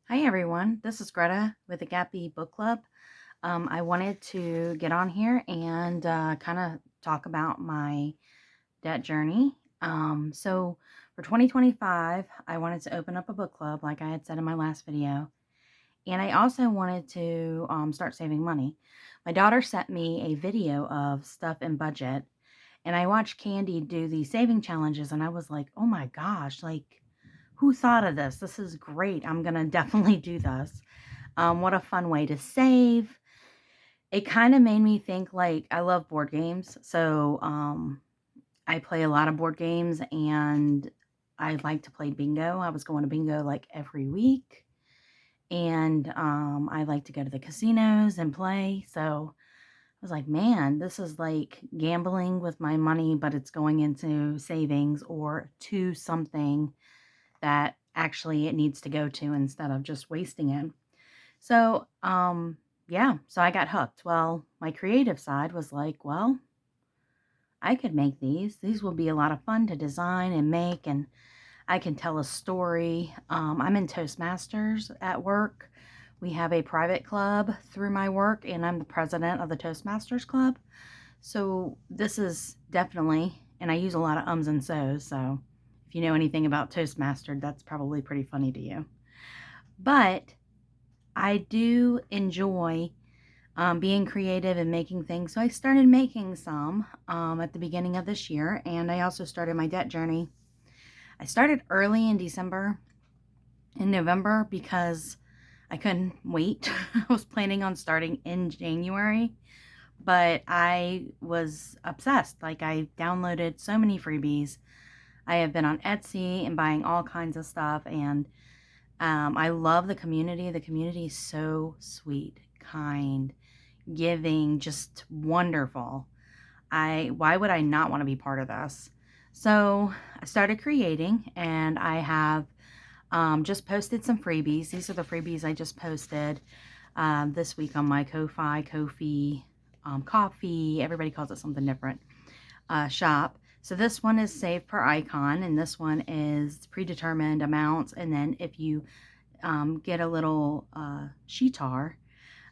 Hi everyone, this is Greta with the Gappy Book Club. I wanted to get on here and kind of talk about my debt journey. So for 2025, I wanted to open up a book club like I had said in my last video. And I also wanted to start saving money. My daughter sent me a video of stuff in budget, and I watched Candy do these saving challenges, and I was like, oh my gosh, like, who thought of this? This is great. I'm going to definitely do this. What a fun way to save. It kind of made me think, like, I love board games. So I play a lot of board games, and I like to play bingo. I was going to bingo like every week. And I like to go to the casinos and play. So I was like, man, this is like gambling with my money, but it's going into savings or to something that actually it needs to go to instead of just wasting it. So, yeah, so I got hooked. Well, my creative side was like, well, I could make these. These will be a lot of fun to design and make, and I can tell a story. I'm in Toastmasters at work. We have a private club through my work, and I'm the president of the Toastmasters Club. So this is definitely, and I use a lot of ums and so's. So if you know anything about Toastmaster, that's probably pretty funny to you. But I do enjoy being creative and making things. So I started making some at the beginning of this year, and I also started my debt journey. I started early in December, in November, because I couldn't wait. I was planning on starting in January, but I was obsessed. Like, I downloaded so many freebies. I have been on Etsy and buying all kinds of stuff, and I love the community. The community is so sweet, kind, giving, just wonderful. Why would I not want to be part of this? So I started creating, and I have just posted some freebies. These are the freebies I just posted this week on my Ko-fi, Coffee. Everybody calls it something different. Shop. So this one is save per icon, and this one is predetermined amounts. And then if you get a little shitar,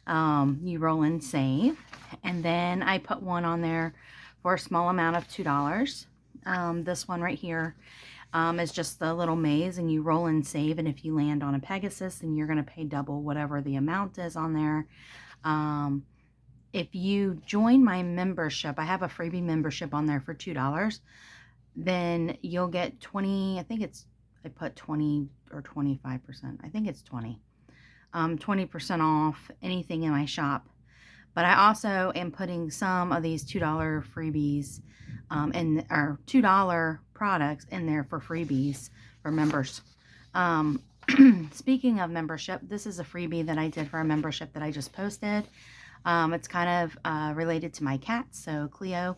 you roll in save. And then I put one on there for a small amount of $2. This one right here is just the little maze, and you roll in save. And if you land on a Pegasus, then you're going to pay double whatever the amount is on there. If you join my membership, I have a freebie membership on there for $2, then you'll get 20, I think it's, I put 20 or 25%. I think it's 20. 20% off anything in my shop. But I also am putting some of these $2 freebies or $2 products in there for freebies for members. Um, Speaking of membership, this is a freebie that I did for a membership that I just posted. It's kind of related to my cat. So Cleo,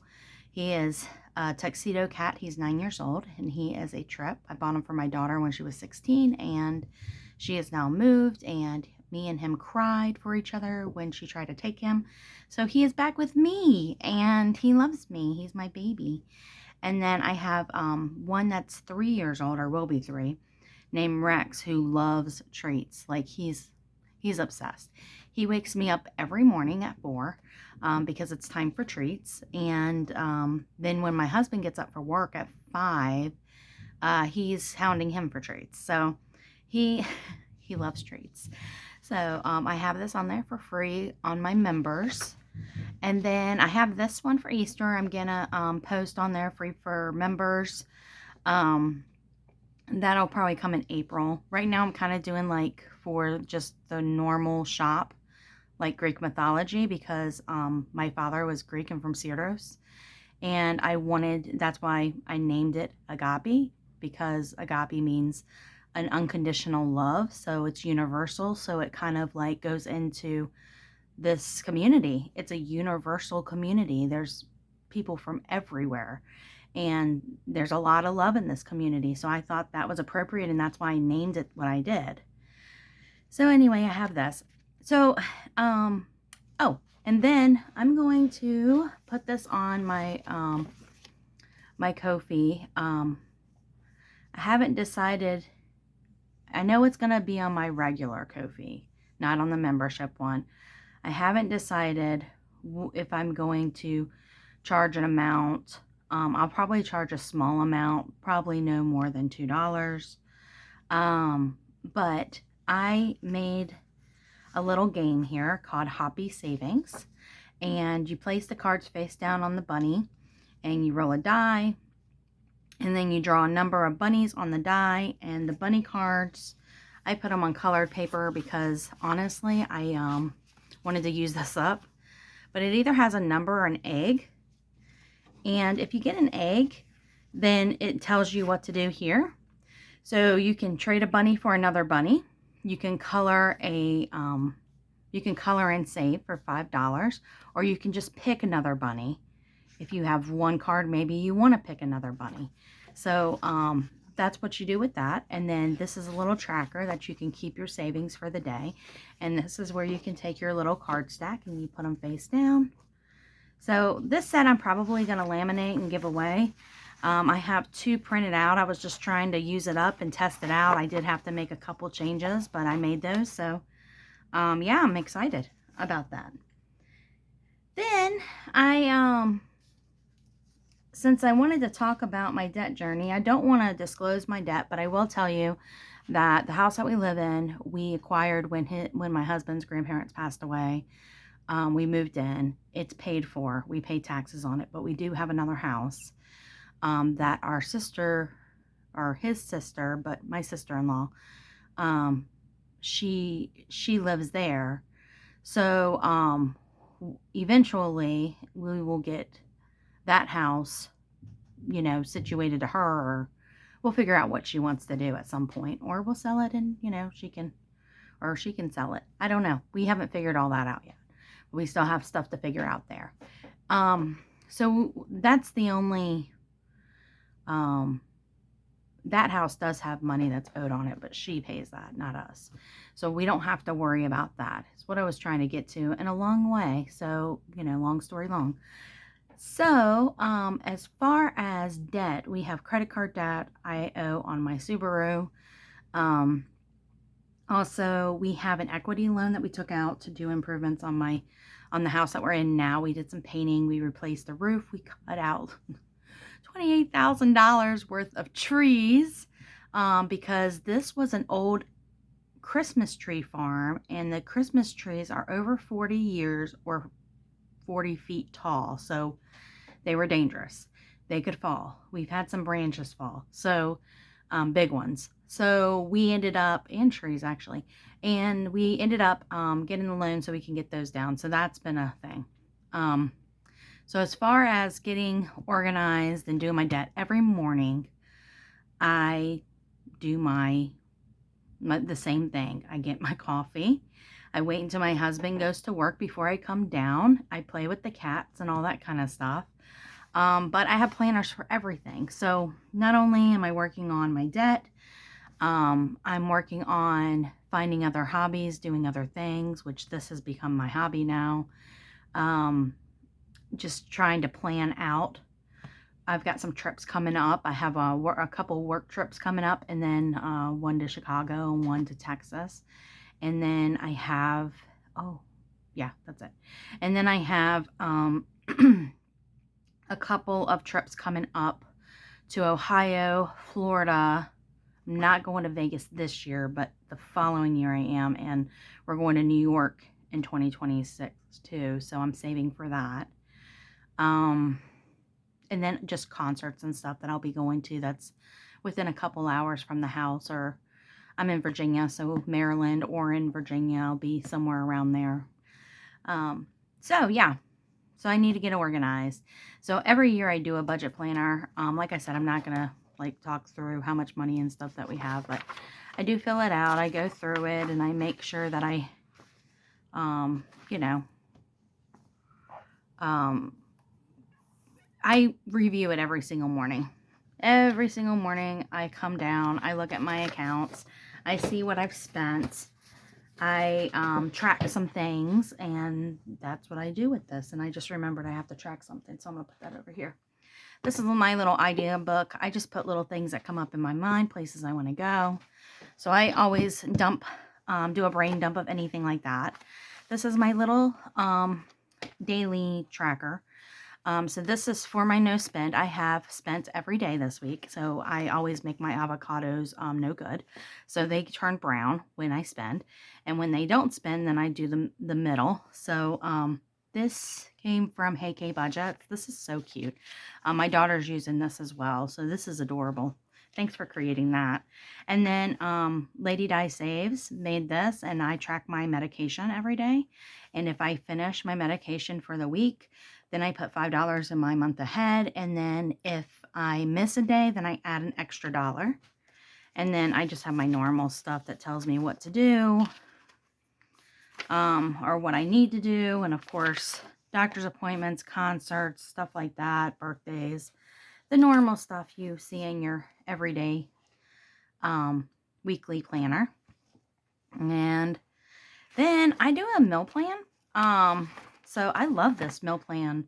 he is a tuxedo cat. He's 9 years old, and he is a trip. I bought him for my daughter when she was 16, and she has now moved, and me and him cried for each other when she tried to take him. So he is back with me, and he loves me. He's my baby. And then I have one that's 3 years old, or will be 3, named Rex, who loves treats. Like, he's obsessed. He wakes me up every morning at 4 because it's time for treats. And then when my husband gets up for work at 5, he's hounding him for treats. So he he loves treats. So I have this on there for free on my members. And then I have this one for Easter. I'm gonna post on there free for members. Um, That'll probably come in April. Right now I'm kind of doing like for just the normal shop, like Greek mythology, because my father was Greek and from Syros. And that's why I named it Agape, because agape means an unconditional love. So it's universal. So it kind of like goes into this community. It's a universal community. There's people from everywhere, and there's a lot of love in this community. So I thought that was appropriate, and that's why I named it what I did. So anyway, I have this. So, oh, and then I'm going to put this on my Ko-fi. I haven't decided I know it's going to be on my regular Ko-fi, not on the membership one. I haven't decided if I'm going to charge an amount. I'll probably charge a small amount, probably no more than $2. But I made a little game here called Hoppy Savings, and you place the cards face down on the bunny, and you roll a die, and then you draw a number of bunnies on the die. And the bunny cards, I put them on colored paper because honestly I wanted to use this up, but it either has a number or an egg. And if you get an egg, then it tells you what to do here. So you can trade a bunny for another bunny. You can color and save for $5, or you can just pick another bunny. If you have one card, maybe you want to pick another bunny. So that's what you do with that. And then this is a little tracker that you can keep your savings for the day. And this is where you can take your little card stack and you put them face down. So this set I'm probably going to laminate and give away. I have 2 printed out. I was just trying to use it up and test it out. I did have to make a couple changes, but I made those. So yeah, I'm excited about that. Then since I wanted to talk about my debt journey, I don't want to disclose my debt, but I will tell you that the house that we live in, we acquired when my husband's grandparents passed away. We moved in. It's paid for. We pay taxes on it, but we do have another house that our sister, or his sister, but my sister-in-law, she lives there. So eventually we will get that house, you know, situated to her, or we'll figure out what she wants to do at some point, or we'll sell it and, you know, she can sell it. I don't know. We haven't figured all that out yet. We still have stuff to figure out there. So that's the only, that house does have money that's owed on it, but she pays that, not us. So we don't have to worry about that. It's what I was trying to get to in a long way. So, you know, long story long. So, as far as debt, we have credit card debt I owe on my Subaru. Also, we have an equity loan that we took out to do improvements on the house that we're in now. We did some painting. We replaced the roof. We cut out $28,000 worth of trees because this was an old Christmas tree farm, and the Christmas trees are over 40 years or 40 feet tall, so they were dangerous. They could fall. We've had some branches fall, so big ones. So we ended up, and trees actually, and we ended up getting the loan so we can get those down. So that's been a thing. So as far as getting organized and doing my debt, every morning I do the same thing. I get my coffee. I wait until my husband goes to work before I come down. I play with the cats and all that kind of stuff. But I have planners for everything. So not only am I working on my debt, I'm working on finding other hobbies, doing other things, which this has become my hobby now. Just trying to plan out. I've got some trips coming up. I have a couple work trips coming up, and then one to Chicago and one to Texas. And then I have, oh, yeah, that's it. And then I have a couple of trips coming up to Ohio, Florida. I'm not going to Vegas this year, but the following year I am. And we're going to New York in 2026 too. So I'm saving for that. And then just concerts and stuff that I'll be going to that's within a couple hours from the house, or I'm in Virginia, so Maryland or in Virginia, I'll be somewhere around there. So yeah, so I need to get organized. So every year I do a budget planner. Like I said, I'm not going to like talk through how much money and stuff that we have, but I do fill it out. I go through it and I make sure that I, you know, I review it every single morning. Every single morning I come down, I look at my accounts, I see what I've spent, I track some things, and that's what I do with this. And I just remembered I have to track something, so I'm going to put that over here. This is my little idea book. I just put little things that come up in my mind, places I want to go. So I always do a brain dump of anything like that. This is my little daily tracker. So this is for my no spend. I have spent every day this week. So I always make my avocados no good. So they turn brown when I spend. And when they don't spend, then I do the middle. So this came from Hey K Budget. This is so cute. My daughter's using this as well. So this is adorable. Thanks for creating that. And then Lady Di Saves made this, and I track my medication every day. And if I finish my medication for the week, then I put $5 in my month ahead. And then if I miss a day, then I add an extra $1. And then I just have my normal stuff that tells me what to do, or what I need to do. And of course, doctor's appointments, concerts, stuff like that, birthdays, the normal stuff you see in your everyday weekly planner. And then I do a meal plan. So I love this meal plan.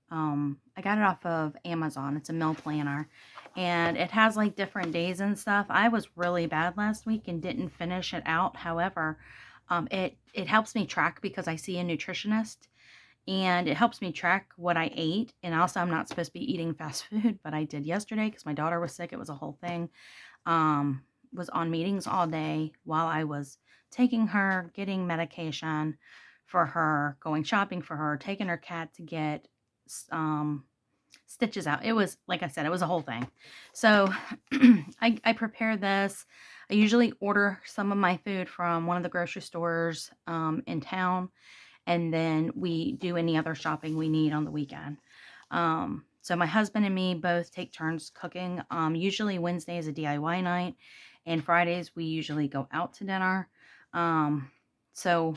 I got it off of Amazon. It's a meal planner, and it has like different days and stuff. I was really bad last week and didn't finish it out. However, it helps me track because I see a nutritionist, and it helps me track what I ate. And also, I'm not supposed to be eating fast food, but I did yesterday because my daughter was sick. It was a whole thing. Was on meetings all day while I was taking her, getting medication for her, going shopping for her, taking her cat to get stitches out. It was, like I said, it was a whole thing. So I prepare this. I usually order some of my food from one of the grocery stores in town, and then we do any other shopping we need on the weekend. So my husband and me both take turns cooking. Usually Wednesday is a DIY night, and Fridays we usually go out to dinner. So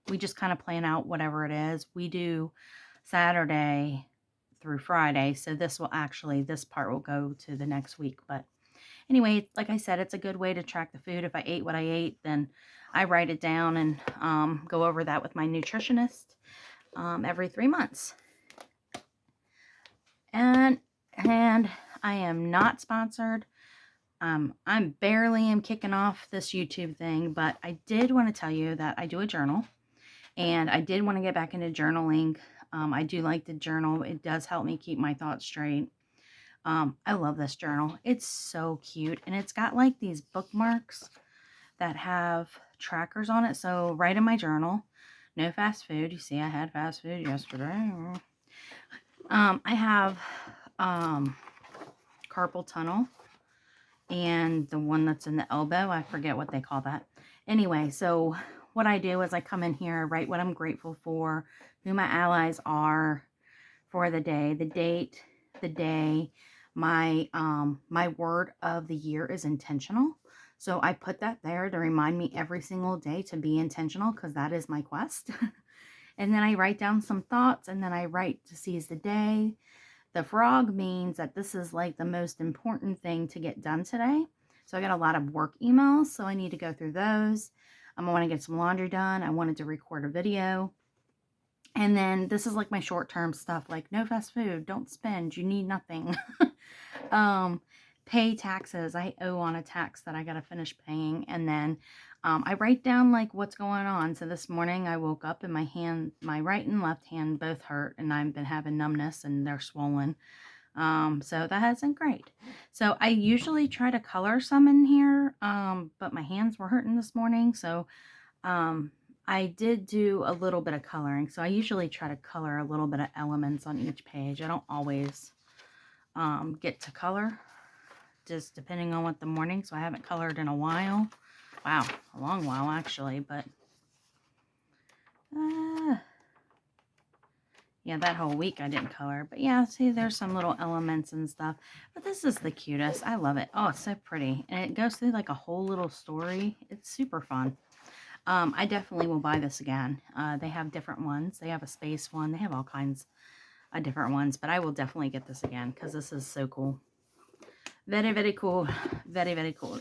we just kind of plan out whatever it is. We do Saturday through Friday, so this part will go to the next week. But anyway, like I said, it's a good way to track the food. If I ate what I ate, then I write it down and go over that with my nutritionist every 3 months. And I am not sponsored. I'm barely am kicking off this YouTube thing, but I did want to tell you that I do a journal, and I did want to get back into journaling. I do like to journal. It does help me keep my thoughts straight. I love this journal. It's so cute, and it's got like these bookmarks that have trackers on it. So right in my journal, no fast food. You see, I had fast food yesterday. I have carpal tunnel, and the one that's in the elbow, I forget what they call that. Anyway, so what I do is I come in here, write what I'm grateful for, who my allies are for the day, the date, the day. My word of the year is intentional. So I put that there to remind me every single day to be intentional, because that is my quest. And then I write down some thoughts, and then I write to seize the day. The frog means that this is like the most important thing to get done today. So I got a lot of work emails, so I need to go through those. I want to get some laundry done. I wanted to record a video. And then this is like my short-term stuff, like no fast food, don't spend, you need nothing. Pay taxes. I owe on a tax that I got to finish paying. And then I write down like what's going on. So this morning I woke up and my right and left hand both hurt, and I've been having numbness and they're swollen. So that hasn't great. So I usually try to color some in here, but my hands were hurting this morning. So I did do a little bit of coloring. So I usually try to color a little bit of elements on each page. I don't always get to color, just depending on what the morning. So I haven't colored in a while. Wow, a long while actually, but yeah, that whole week I didn't color. But yeah, see, there's some little elements and stuff. But this is the cutest. I love it. Oh, it's so pretty. And it goes through like a whole little story. It's super fun. I definitely will buy this again. They have different ones. They have a space one. They have all kinds of different ones. But I will definitely get this again because this is so cool. Very, very cool. Very, very cool.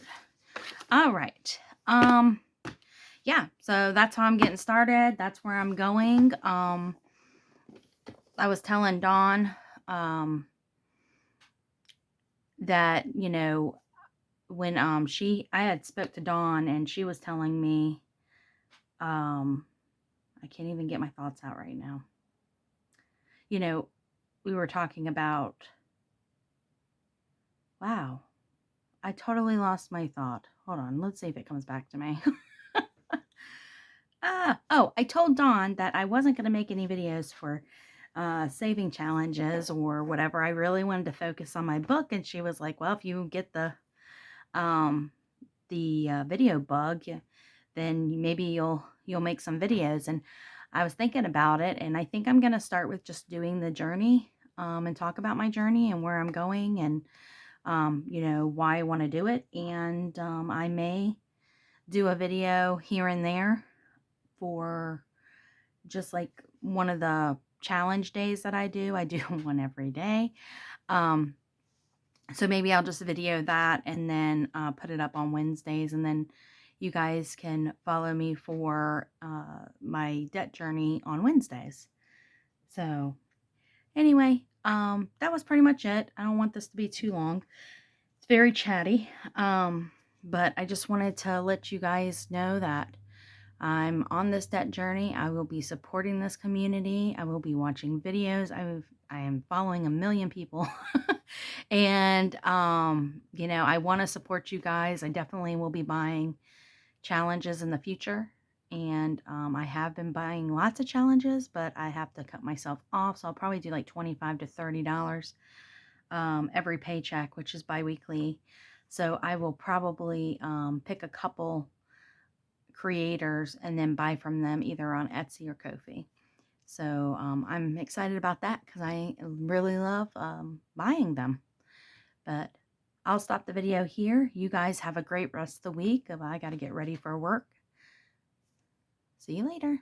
All right. Yeah, so that's how I'm getting started. That's where I'm going. I was telling Dawn that, when I had spoke to Dawn, and she was telling me, I can't even get my thoughts out right now. You know, we were talking about, wow, I totally lost my thought. Hold on, let's see if it comes back to me. Oh, I told Dawn that I wasn't going to make any videos for saving challenges or whatever. I really wanted to focus on my book, and she was like, well, if you get um, the video bug, then maybe you'll make some videos. And I was thinking about it, and I think I'm going to start with just doing the journey, and talk about my journey and where I'm going, and you know, why I want to do it. And I may do a video here and there for just like one of the challenge days that I do. I do one every day. So maybe I'll just video that and then put it up on Wednesdays, and then you guys can follow me for my debt journey on Wednesdays. So anyway, that was pretty much it. I don't want this to be too long. It's very chatty, but I just wanted to let you guys know that I'm on this debt journey. I will be supporting this community. I will be watching videos. I am following 1 million people. And, you know, I want to support you guys. I definitely will be buying challenges in the future. And I have been buying lots of challenges, but I have to cut myself off. So I'll probably do like $25 to $30 every paycheck, which is biweekly. So I will probably pick a couple creators and then buy from them either on Etsy or Ko-fi. So I'm excited about that because I really love buying them. But I'll stop the video here. You guys have a great rest of the week. I got to get ready for work. See you later.